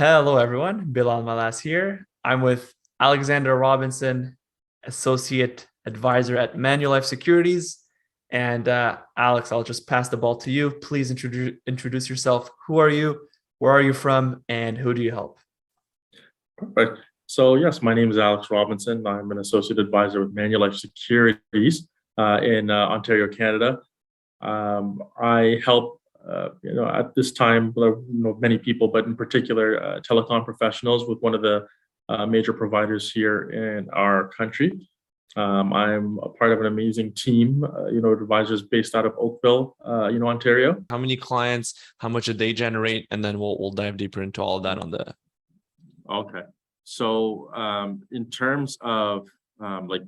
Hello, everyone. Bilal Malas here. I'm with Alexander Robinson, Associate Advisor at Manulife Securities. And Alex, I'll just pass the ball to you. Please introduce yourself. Who are you? Where are you from? And who do you help? Perfect. So yes, my name is Alex Robinson. I'm an associate advisor with Manulife Securities in Ontario, Canada. I help, at this time, many people, but in particular, telecom professionals with one of the major providers here in our country. I'm a part of an amazing team, advisors based out of Oakville, Ontario. How many clients, how much did they generate? And then we'll dive deeper into all of that on the. Okay. So in terms of like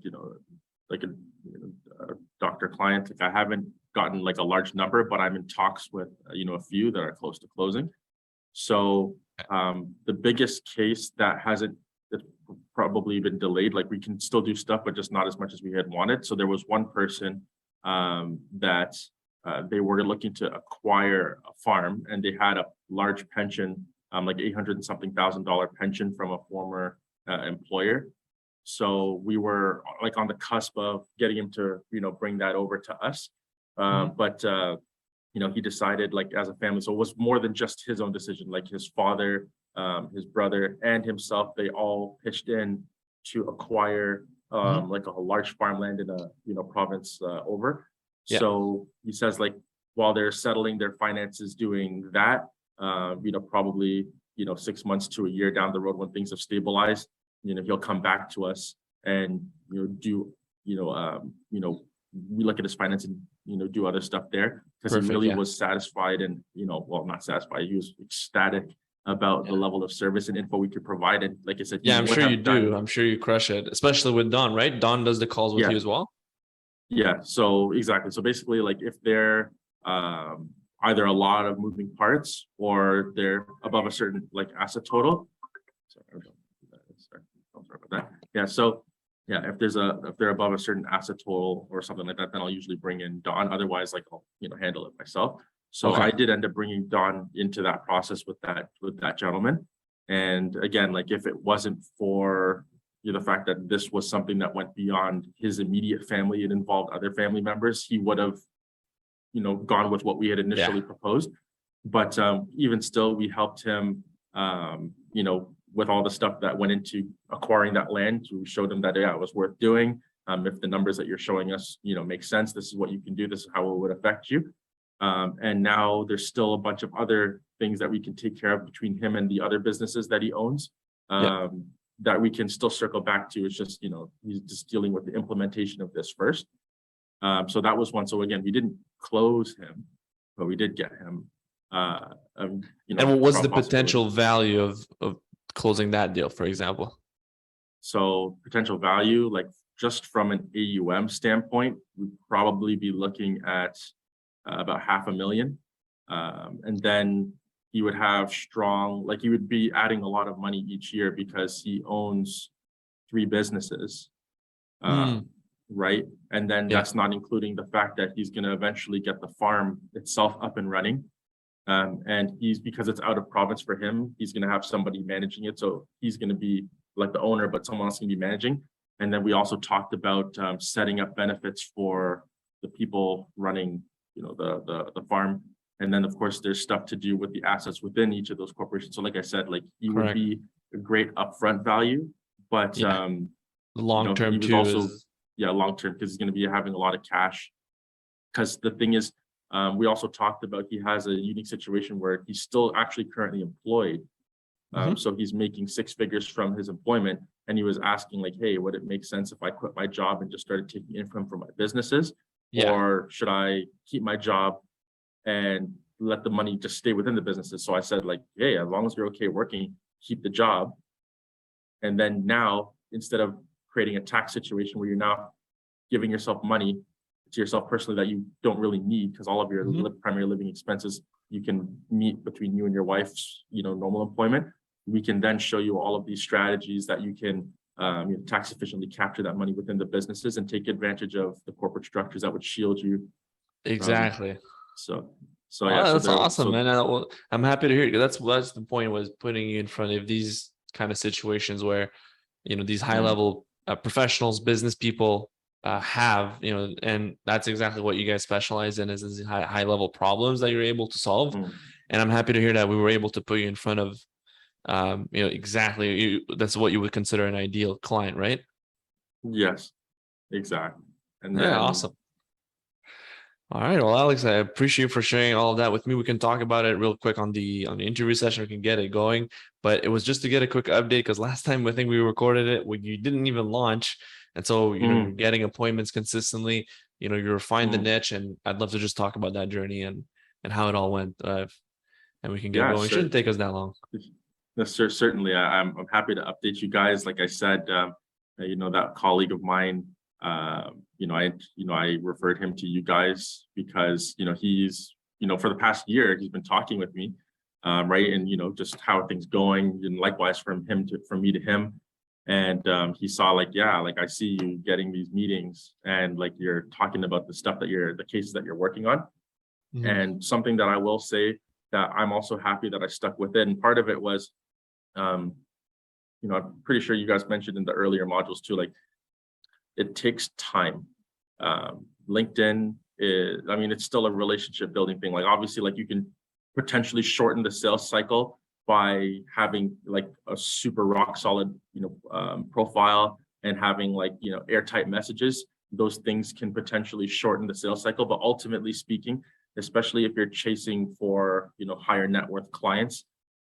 a doctor client, like I haven't gotten like a large number, but I'm in talks with a few that are close to closing. So the biggest case that hasn't, it's probably been delayed, like we can still do stuff, but just not as much as we had wanted. So there was one person that they were looking to acquire a farm, and they had a large pension, like $800 and something thousand pension from a former employer. So we were like on the cusp of getting him to, bring that over to us. But he decided, like, as a family, so it was more than just his own decision. Like his father, his brother, and himself, they all pitched in to acquire like a large farmland in a province over. Yeah. So he says, like, while they're settling their finances doing that, probably 6 months to a year down the road, when things have stabilized, he'll come back to us and we look at his finance and do other stuff there, because he really was satisfied and well, not satisfied, he was ecstatic about the level of service and info we could provide. And like I said, I'm sure you do. I'm sure you crush it, especially with Don, right? Don does the calls with you as well. Yeah, so exactly. So basically, like, if they're either a lot of moving parts or they're above a certain like asset total. Sorry about that. Yeah, so yeah, if they're above a certain asset total or something like that, then I'll usually bring in Don. Otherwise, like, I'll handle it myself. So I did end up bringing Don into that process with that gentleman. And again, like, if it wasn't for the fact that this was something that went beyond his immediate family, it involved other family members, he would have gone with what we had initially proposed. But even still, we helped him with all the stuff that went into acquiring that land. We showed him that it was worth doing. If the numbers that you're showing us make sense, this is what you can do, this is how it would affect you. And now there's still a bunch of other things that we can take care of between him and the other businesses that he owns, that we can still circle back to. It's just he's just dealing with the implementation of this first. So that was one. So again, we didn't close him, but we did get him. And what was the potential value of closing that deal, for example? So potential value, like, just from an AUM standpoint, we'd probably be looking at about $500,000. And then he would have he would be adding a lot of money each year because he owns 3 businesses. Right. And then that's not including the fact that he's going to eventually get the farm itself up and running. And because it's out of province for him, he's going to have somebody managing it. So he's going to be like the owner, but someone else can be managing. And then we also talked about setting up benefits for the people running, the farm. And then, of course, there's stuff to do with the assets within each of those corporations. So like I said, like, he would be a great upfront value, but long-term too. Also, long-term, because he's going to be having a lot of cash. Because the thing is, we also talked about, he has a unique situation where he's still actually currently employed. So he's making 6 figures from his employment. And he was asking, like, hey, would it make sense if I quit my job and just started taking income from my businesses? Or should I keep my job and let the money just stay within the businesses? So I said, like, hey, as long as you're okay working, keep the job. And then now, instead of creating a tax situation where you're now giving yourself money to yourself personally that you don't really need, because all of your primary living expenses you can meet between you and your wife's normal employment, we can then show you all of these strategies that you can tax efficiently capture that money within the businesses and take advantage of the corporate structures that would shield you. Exactly. So So Oh, yeah, that's they're awesome, so man. I'm happy to hear it. That's the point, was putting you in front of these kind of situations where, these high Mm, level professionals, business people have, and that's exactly what you guys specialize in, is these high level problems that you're able to solve. mm, And I'm happy to hear that we were able to put you in front of, exactly that's what you would consider an ideal client, right? yes, exactly. And Yeah, then awesome. All right. Well, Alex, I appreciate you for sharing all of that with me. We can talk about it real quick on the interview session. We can get it going. But it was just to get a quick update, because last time I think we recorded it when you didn't even launch. And so, you're mm, getting appointments consistently, you refine the mm, niche, and I'd love to just talk about that journey and how it all went. And we can get yeah, going. It shouldn't take us that long. yes, sir, certainly. I'm happy to update you guys. Like I said, that colleague of mine, I referred him to you guys because he's for the past year he's been talking with me, right, and just how are things going, and likewise from me to him, and he saw like, yeah, like I see you getting these meetings and like you're talking about the cases that you're working on, Mhm. and something that I will say that I'm also happy that I stuck with it. And part of it was, um, I'm pretty sure you guys mentioned in the earlier modules too, like it takes time. LinkedIn is, I mean, it's still a relationship building thing. Like obviously, like you can potentially shorten the sales cycle by having like a super rock solid, profile, and having like, airtight messages. Those things can potentially shorten the sales cycle, but ultimately speaking, especially if you're chasing for, higher net worth clients,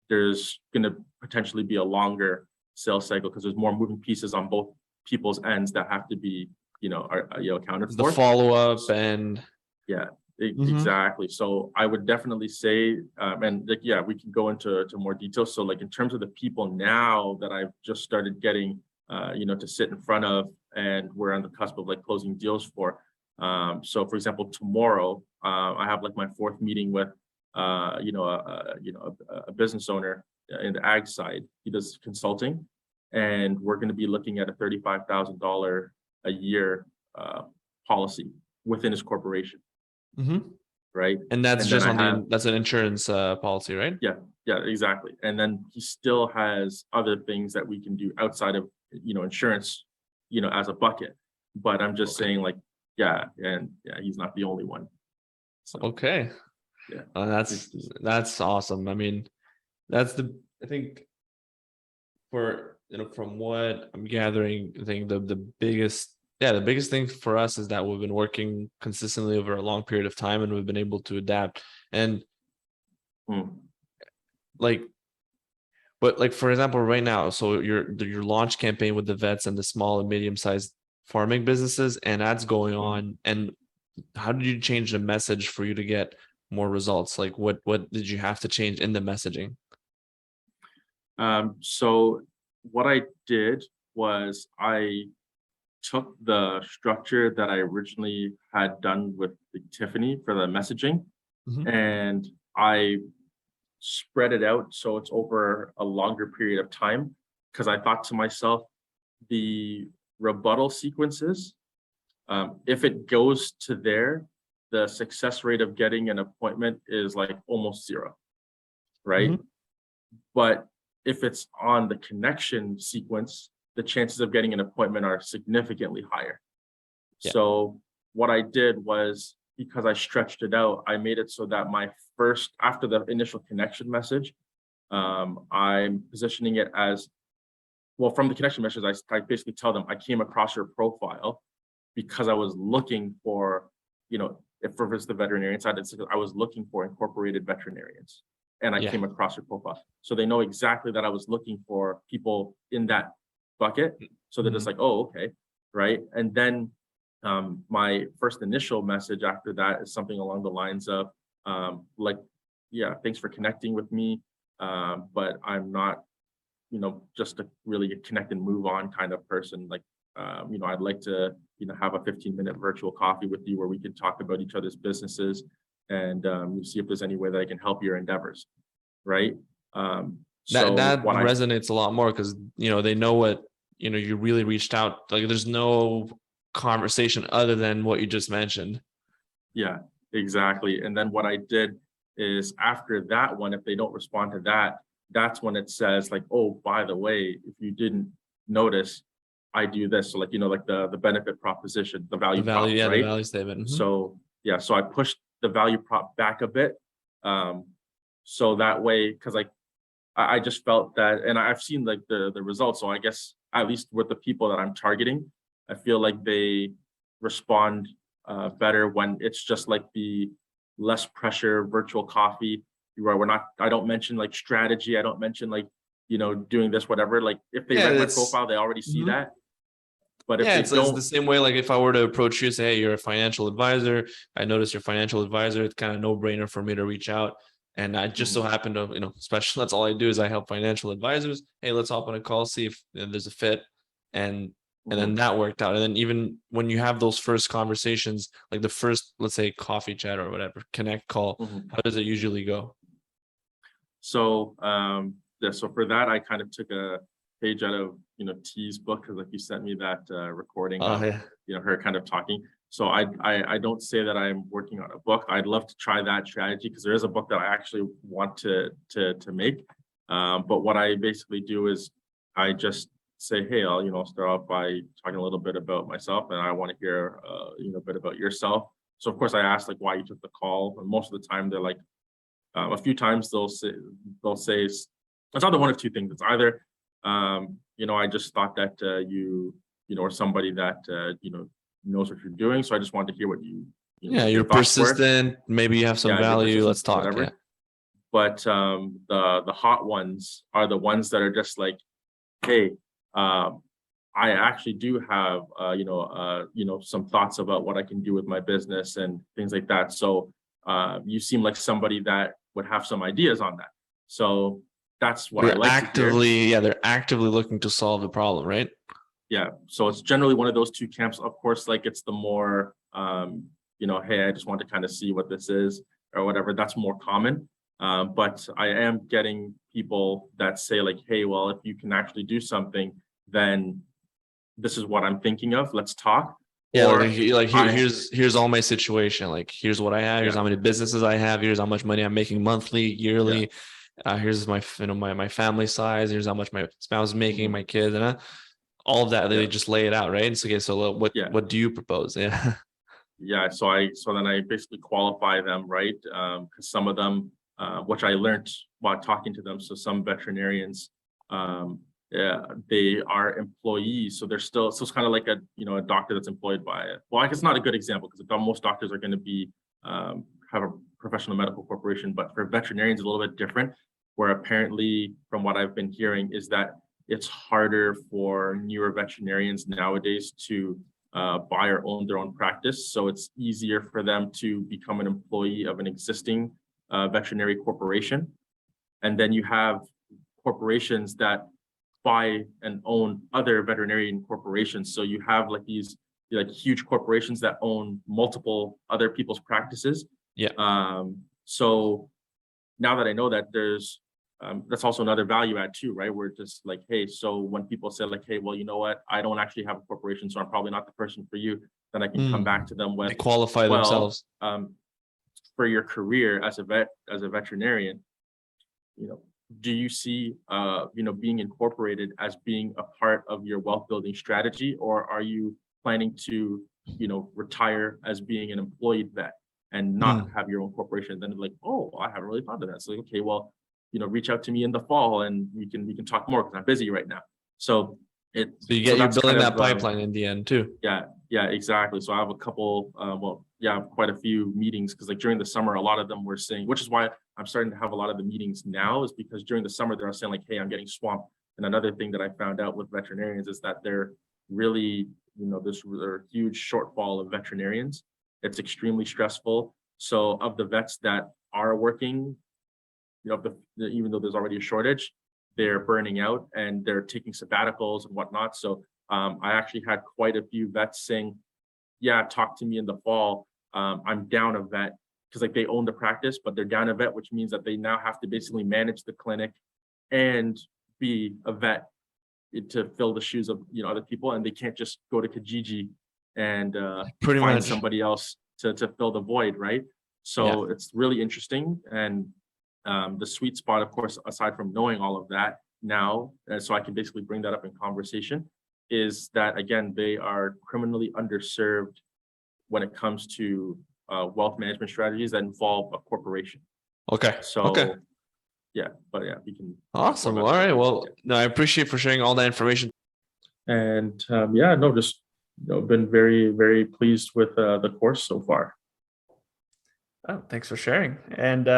there's going to potentially be a longer sales cycle because there's more moving pieces on both people's ends that have to be, accounted The for. follow up and Yeah, Mhm. exactly. So I would definitely say, and like, yeah, we can go into more details. So like in terms of the people now that I've just started getting, to sit in front of, and we're on the cusp of like closing deals for. So for example, tomorrow, I have like my fourth meeting with, a business owner in the ag side. He does consulting, and we're going to be looking at a $35,000 a year policy within his corporation, Mhm. right? And that's And then just I have, that's an insurance policy, right? yeah, yeah, exactly. And then he still has other things that we can do outside of, insurance, as a bucket. But I'm just Okay. saying, like, yeah, and yeah, he's not the only one. So Okay. yeah, That's it's just, awesome. I mean, I think for from what I'm gathering, I think the biggest thing for us is that we've been working consistently over a long period of time, and we've been able to adapt. And mm, like, but like for example, right now, so your launch campaign with the vets and the small and medium sized farming businesses, and that's going mm. on. And how did you change the message for you to get more results? Like what did you have to change in the messaging? So what I did was I took the structure that I originally had done with Tiffany for the messaging, Mhm. and I spread it out so it's over a longer period of time, because I thought to myself, the rebuttal sequences, if it goes to there, the success rate of getting an appointment is like almost zero, right? Mhm. But if it's on the connection sequence, the chances of getting an appointment are significantly higher. Yeah. So what I did was, because I stretched it out, I made it so that my first, after the initial connection message, I'm positioning it as, well, from the connection message, I basically tell them I came across your profile because I was looking for, if it's the veterinarian side, I was looking for incorporated veterinarians, and I Yeah. came across your profile. So they know exactly that I was looking for people in that bucket. So they're just Mhm. like, oh, okay, right. And then my first initial message after that is something along the lines of, like, yeah, thanks for connecting with me, but I'm not, just a really connect and move on kind of person. Like, I'd like to, have a 15-minute virtual coffee with you where we can talk about each other's businesses, and see if there's any way that I can help your endeavors, right? So That what I, resonates a lot more, because they know what you really reached out. Like there's no conversation other than what you just mentioned. yeah, exactly. And then what I did is after that one, if they don't respond to that, that's when it says like, oh, by the way, if you didn't notice, I do this. So like, like the benefit proposition, the The value prop, value, yeah, the right? value statement. Mhm. So yeah, so I pushed the value prop back a bit. So that way, because like I just felt that, and I've seen like the results. So I guess at least with the people that I'm targeting, I feel like they respond better when it's just like the less pressure virtual coffee, where I don't mention like strategy. I don't mention like, doing this, whatever. Like if they Yeah, read my it's profile, they already see Mhm. that. But if Yeah, they it's don't, the same way. Like if I were to approach you, say, hey, you're a financial advisor. I noticed you're a financial advisor. It's kind of no brainer for me to reach out. And I just so happen to, especially that's all I do is I help financial advisors. Hey, let's hop on a call, see if there's a fit. And then that worked out. And then even when you have those first conversations, like the first, let's say, coffee chat or whatever, connect call, how does it usually go? So yeah, so for that, I kind of took a page out of T's book, because like you sent me that recording Oh of yeah. her kind of talking. So I don't say that I'm working on a book. I'd love to try that strategy, because there is a book that I actually want to make. But what I basically do is I just say, hey, I'll start off by talking a little bit about myself, and I want to hear a bit about yourself. So of course I asked like why you took the call, and most of the time they're like, a few times they'll say it's either one of two things. It's either I just thought that you are somebody that knows what you're doing, so I just wanted to hear what Yeah, what you're your thoughts were. persistent. Maybe you have some Yeah, you're value. persistent, Let's talk. whatever. Yeah. But the hot ones are the ones that are just like, hey, I actually do have some thoughts about what I can do with my business and things like that. So you seem like somebody that would have some ideas on that. So that's what I like to hear. They're actively looking to solve the problem, right? Yeah. So it's generally one of those two camps. Of course, like it's the more hey, I just want to kind of see what this is or whatever. That's more common. But I am getting people that say like, hey, well, if you can actually do something, then this is what I'm thinking of. Let's talk. Yeah, Or here's all my situation. Like here's what I have. Here's how many businesses I have. Here's how much money I'm making monthly, yearly. Here's my my family size. Here's how much my spouse is making, my kids, and all of that. They just lay it out, right? It's okay. So what do you propose? Yeah. Yeah. So then I basically qualify them, right? Because some of them, which I learned while talking to them. So some veterinarians, they are employees, so they're still, so it's kind of like a a doctor that's employed by it. Well, I guess not a good example, because most doctors are going to be have a professional medical corporation, but for veterinarians it's a little bit different, where apparently from what I've been hearing is that it's harder for newer veterinarians nowadays to buy or own their own practice. So it's easier for them to become an employee of an existing veterinary corporation. And then you have corporations that buy and own other veterinarian corporations. So you have like these like huge corporations that own multiple other people's practices. Yeah. So now that I know that, there's that's also another value add too, right? We're just like, hey, so when people say like, hey, well, you know what, I don't actually have a corporation, so I'm probably not the person for you, then I can come back to them with, they qualify themselves. For your career as a veterinarian, do you see being incorporated as being a part of your wealth building strategy, or are you planning to retire as being an employed vet and not have your own corporation? Then like, oh, I haven't really thought of that. So okay, well, reach out to me in the fall and we can talk more, because I'm busy right now. So you're building that pipeline in the end too. Yeah, exactly. So I have a couple, quite a few meetings, because like during the summer, a lot of them were saying, which is why I'm starting to have a lot of the meetings now, is because during the summer they're saying like, hey, I'm getting swamped. And another thing that I found out with veterinarians is that they're really, there's a huge shortfall of veterinarians. It's extremely stressful. So of the vets that are working, even though there's already a shortage, they're burning out and they're taking sabbaticals and whatnot. So I actually had quite a few vets saying, yeah, talk to me in the fall. I'm down a vet, because like they own the practice, but they're down a vet, which means that they now have to basically manage the clinic and be a vet to fill the shoes of other people, and they can't just go to Kijiji and find somebody else to fill the void, right? So it's really interesting. And the sweet spot, of course, aside from knowing all of that now, so I can basically bring that up in conversation, is that, again, they are criminally underserved when it comes to wealth management strategies that involve a corporation. Okay. So yeah, but yeah, we can. Awesome. All right. Well, no, I appreciate for sharing all that information. And yeah, no, just been very, very pleased with the course so far. Oh, thanks for sharing. And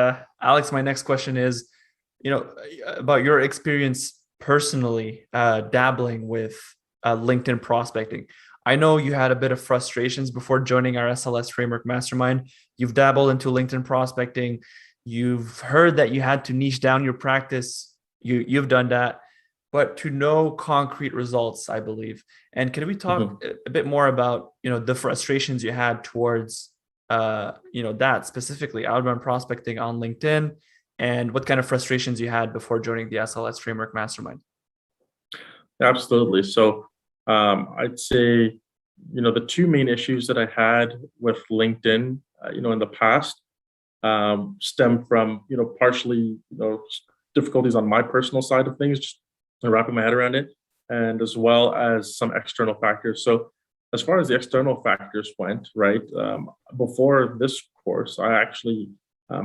Alex, my next question is, about your experience personally dabbling with LinkedIn prospecting. I know you had a bit of frustrations before joining our SLS Framework Mastermind. You've dabbled into LinkedIn prospecting. You've heard that you had to niche down your practice. You've done that, but to no concrete results, I believe. And can we talk a bit more about the frustrations you had towards that specifically outbound prospecting on LinkedIn, and what kind of frustrations you had before joining the SLS Framework Mastermind? Absolutely. So I'd say, the two main issues that I had with LinkedIn, in the past, stem from, partially, difficulties on my personal side of things, just wrapping my head around it, and as well as some external factors. So as far as the external factors went, right, before this course, I actually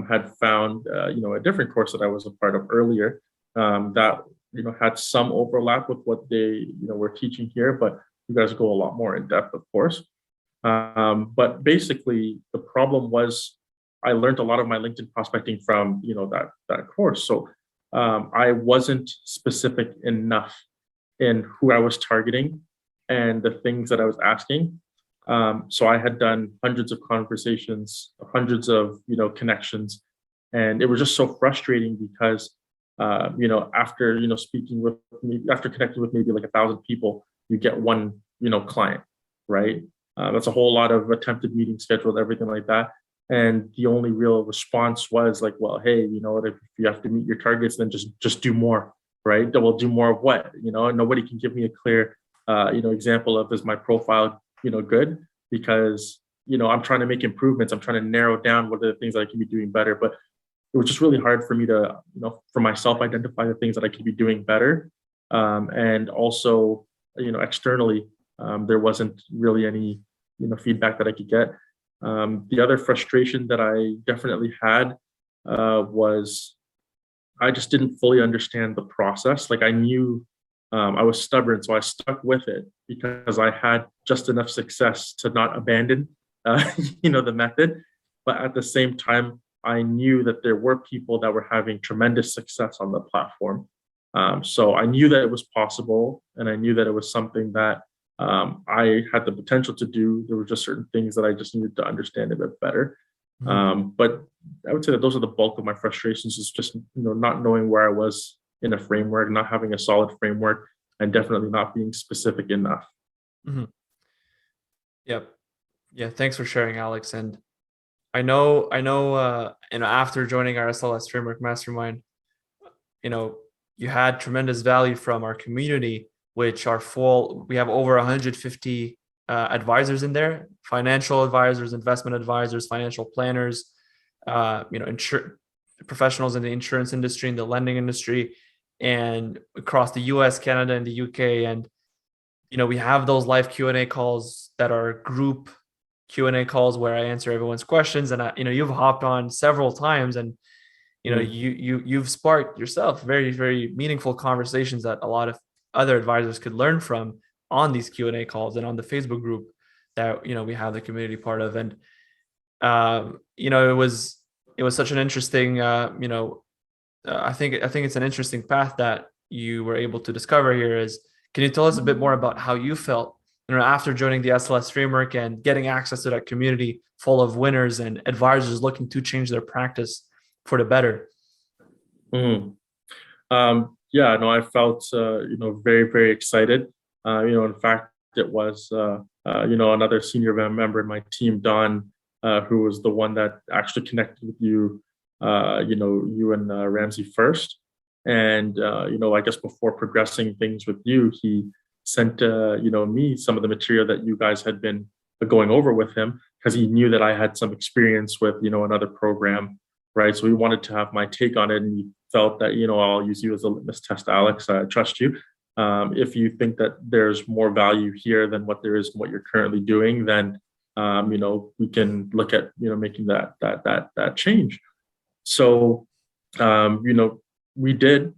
had found, a different course that I was a part of earlier that, had some overlap with what they, were teaching here, but you guys go a lot more in depth, of course. But basically, the problem was I learned a lot of my LinkedIn prospecting from, that course. So I wasn't specific enough in who I was targeting and the things that I was asking. So I had done hundreds of conversations, hundreds of, connections, and it was just so frustrating because, after, speaking with me, after connecting with maybe like 1,000 people, you get one, client, right? That's a whole lot of attempted meetings scheduled, everything like that. And the only real response was like, well, hey, if you have to meet your targets, then just do more, right? We'll do more of what, and nobody can give me a clear, example of, is my profile, good? Because, I'm trying to make improvements. I'm trying to narrow down what are the things that I can be doing better. But it was just really hard for me to, for myself, identify the things that I could be doing better. And also, externally, there wasn't really any, feedback that I could get. The other frustration that I definitely had was I just didn't fully understand the process. Like I knew I was stubborn, so I stuck with it because I had just enough success to not abandon, the method. But at the same time, I knew that there were people that were having tremendous success on the platform. So I knew that it was possible, and I knew that it was something that I had the potential to do. There were just certain things that I just needed to understand a bit better. But I would say that those are the bulk of my frustrations, is just, not knowing where I was in a framework, not having a solid framework, and definitely not being specific enough. Yep. Yeah. Thanks for sharing, Alex. And I know, after joining our SLS Framework Mastermind, you had tremendous value from our community, which are full. We have over 150 advisors in there: financial advisors, investment advisors, financial planners, professionals in the insurance industry, in the lending industry, and across the US, Canada, and the UK. And we have those live Q&A calls that are group Q&A calls where I answer everyone's questions. And you've hopped on several times, and you've sparked yourself very, very meaningful conversations that a lot of other advisors could learn from on these Q&A calls and on the Facebook group that we have the community part of. And it was such an interesting I think it's an interesting path that you were able to discover here. Can you tell us a bit more about how you felt after joining the SLS framework and getting access to that community full of winners and advisors looking to change their practice for the better? Yeah, no, I felt, very, very excited. In fact, it was, another senior member in my team, Don, who was the one that actually connected with you, you and Ramsey first. And, I guess before progressing things with you, he sent, me some of the material that you guys had been going over with him. because he knew that I had some experience with, another program, right? So he wanted to have my take on it, and he felt that, I'll use you as a litmus test, Alex. I trust you. If you think that there's more value here than what there is in what you're currently doing, then we can look at making that change. So we did.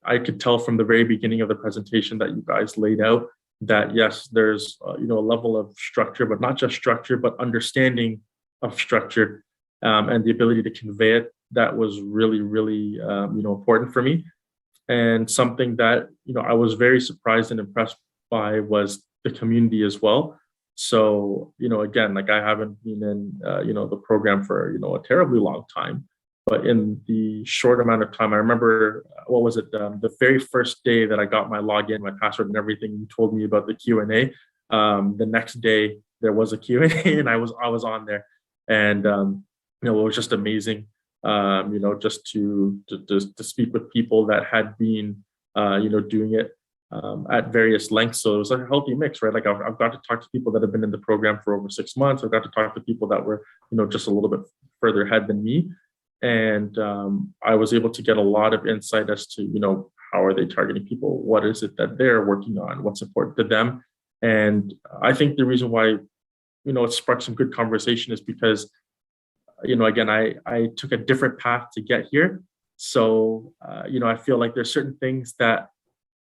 I could tell from the very beginning of the presentation that you guys laid out that yes, there's a level of structure, but not just structure, but understanding of structure, and the ability to convey it. That was really, really important for me. And something that I was very surprised and impressed by was the community as well. So again, like I haven't been in the program for a terribly long time, but in the short amount of time, I remember what was it? The very first day that I got my login, my password, and everything. You told me about the Q&A. The next day there was a Q&A, and I was on there, and it was just amazing. Just to speak with people that had been, doing it at various lengths. So it was a healthy mix, right? Like I've got to talk to people that have been in the program for over 6 months. I've got to talk to people that were, just a little bit further ahead than me. And I was able to get a lot of insight as to, how are they targeting people? What is it that they're working on? What's important to them? And I think the reason why, it sparked some good conversation is because again, I took a different path to get here. So, I feel like there's certain things that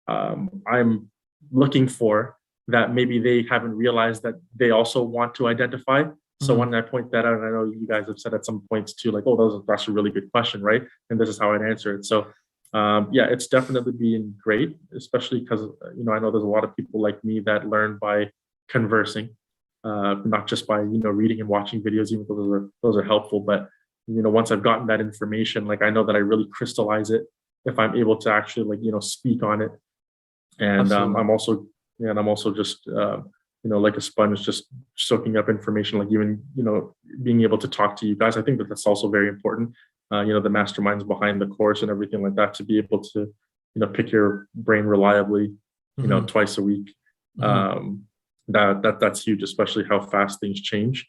I'm looking for that maybe they haven't realized that they also want to identify. So when I point that out, and I know you guys have said at some points too, like, oh, that's a really good question, right? And this is how I'd answer it. So, it's definitely been great, especially because, I know there's a lot of people like me that learn by conversing. Not just by reading and watching videos, even though those are helpful, but once I've gotten that information, like I know that I really crystallize it if I'm able to actually speak on it. And I'm also just like a sponge, just soaking up information, like even being able to talk to you guys. I think that's also very important. The masterminds behind the course and everything like that, to be able to pick your brain reliably twice a week. That's huge, especially how fast things change.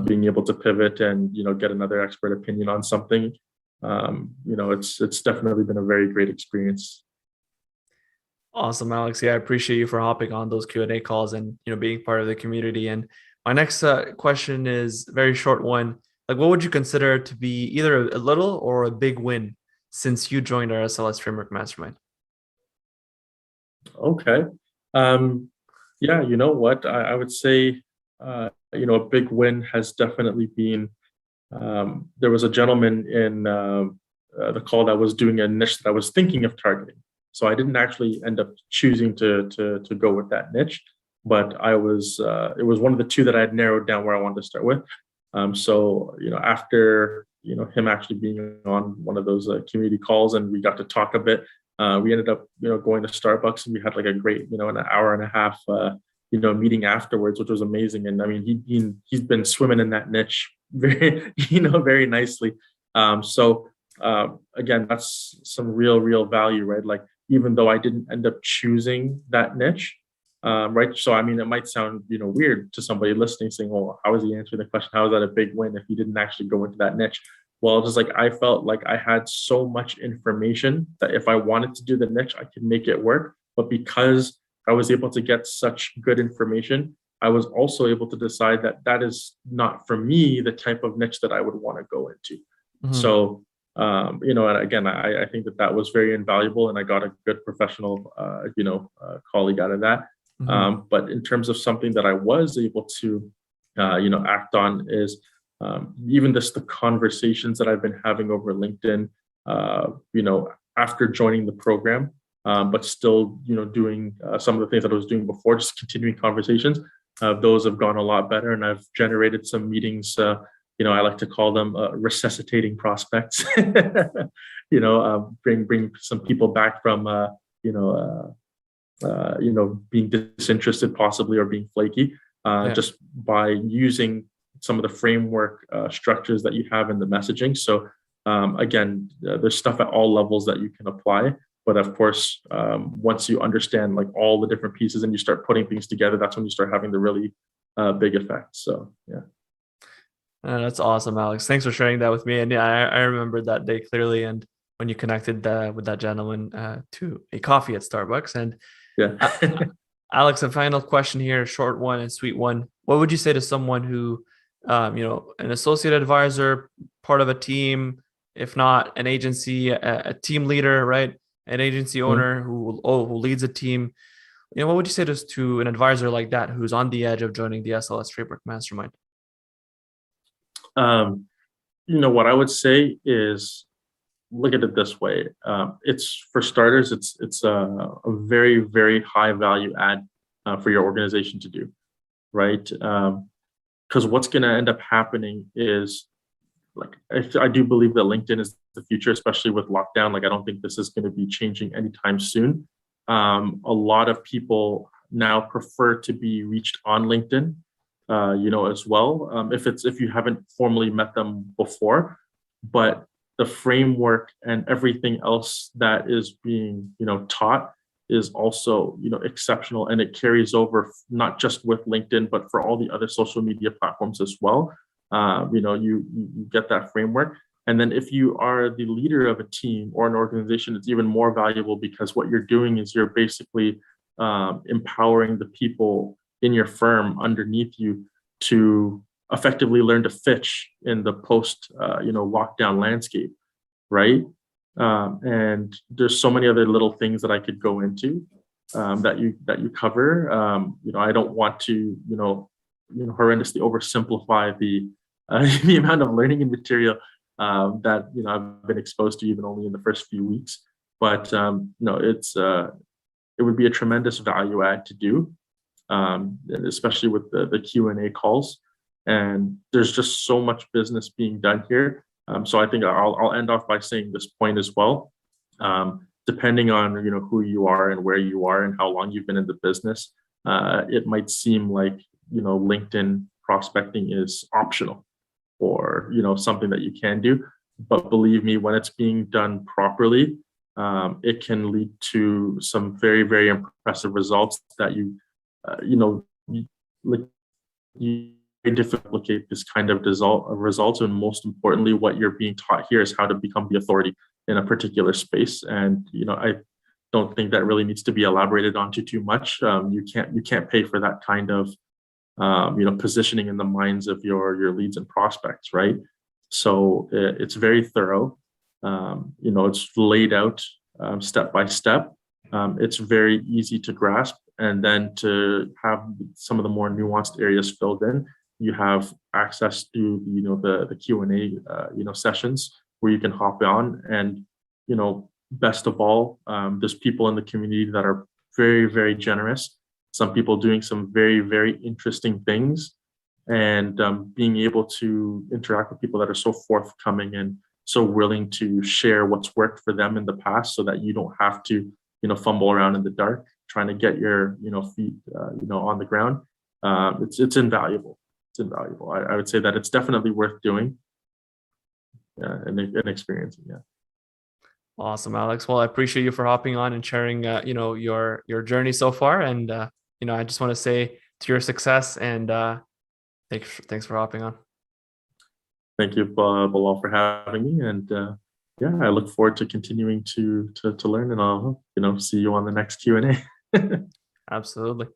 Being able to pivot and get another expert opinion on something, it's definitely been a very great experience. Awesome, Alex. Yeah, I appreciate you for hopping on those Q&A calls and being part of the community. And my next question is a very short one. Like, what would you consider to be either a little or a big win since you joined our SLS Framework Mastermind? Okay. Yeah, you know what? I would say, a big win has definitely been, there was a gentleman in the call that was doing a niche that I was thinking of targeting. So I didn't actually end up choosing to go with that niche, but it was one of the two that I had narrowed down where I wanted to start with. So, after, him actually being on one of those community calls, and we got to talk a bit, we ended up, going to Starbucks, and we had like a great, an hour and a half, meeting afterwards, which was amazing. And I mean, he's been swimming in that niche very, very nicely. So again, that's some real value, right? Like, even though I didn't end up choosing that niche, right? So, I mean, it might sound, weird to somebody listening, saying, well, how is he answering the question? How is that a big win if he didn't actually go into that niche? Well, just like I felt like I had so much information that if I wanted to do the niche, I could make it work. But because I was able to get such good information, I was also able to decide that that is not for me the type of niche that I would want to go into. So, and again, I think that was very invaluable, and I got a good professional, colleague out of that. But in terms of something that I was able to, act on is, even the conversations that I've been having over LinkedIn, after joining the program, but still, doing some of the things that I was doing before, just continuing conversations. Those have gone a lot better, and I've generated some meetings. I like to call them resuscitating prospects. Bring some people back from, being disinterested possibly, or being flaky, just by using some of the framework structures that you have in the messaging. So again, there's stuff at all levels that you can apply. But of course, once you understand like all the different pieces and you start putting things together, that's when you start having the really big effect. So yeah. That's awesome, Alex. Thanks for sharing that with me. And yeah, I remember that day clearly. And when you connected with that gentleman to a coffee at Starbucks. And Yeah. Alex, a final question here, a short one and sweet one. What would you say to someone who, an associate advisor, part of a team, if not an agency, a team leader, right? An agency owner who leads a team. What would you say to an advisor like that who's on the edge of joining the SLS Framework Mastermind? What I would say is look at it this way. It's for starters, it's a very, very high value add for your organization to do, right? Because what's going to end up happening is, like, I do believe that LinkedIn is the future, especially with lockdown. Like, I don't think this is going to be changing anytime soon. A lot of people now prefer to be reached on LinkedIn, as well, if you haven't formally met them before. But the framework and everything else that is being, taught is also, exceptional, and it carries over not just with LinkedIn, but for all the other social media platforms as well. You get that framework. And then if you are the leader of a team or an organization, it's even more valuable, because what you're doing is you're basically empowering the people in your firm underneath you to effectively learn to fish in the post lockdown landscape, right? And there's so many other little things that I could go into that you cover. I don't want to horrendously oversimplify the the amount of learning and material that I've been exposed to, even only in the first few weeks. But it would be a tremendous value add to do, especially with the Q&A calls. And there's just so much business being done here. So I think I'll end off by saying this point as well. Depending on who you are and where you are and how long you've been in the business, it might seem like LinkedIn prospecting is optional, or something that you can do. But believe me, when it's being done properly, it can lead to some very, very impressive results that you duplicate this kind of results. And most importantly, what you're being taught here is how to become the authority in a particular space. And I don't think that really needs to be elaborated onto too much. You can't pay for that kind of positioning in the minds of your leads and prospects, right? So it's very thorough. It's laid out step by step. It's very easy to grasp, and then to have some of the more nuanced areas filled in. You have access to the Q&A sessions where you can hop on, and best of all, there's people in the community that are very, very generous. Some people doing some very, very interesting things, and being able to interact with people that are so forthcoming and so willing to share what's worked for them in the past, so that you don't have to fumble around in the dark trying to get your feet on the ground. It's invaluable. It's invaluable. I would say that it's definitely worth doing and experiencing. Yeah. Awesome, Alex. Well, I appreciate you for hopping on and sharing, your journey so far. And I just want to say to your success, and thanks for hopping on. Thank you, Bilal, for having me. And I look forward to continuing to learn, and I'll see you on the next Q&A. Absolutely.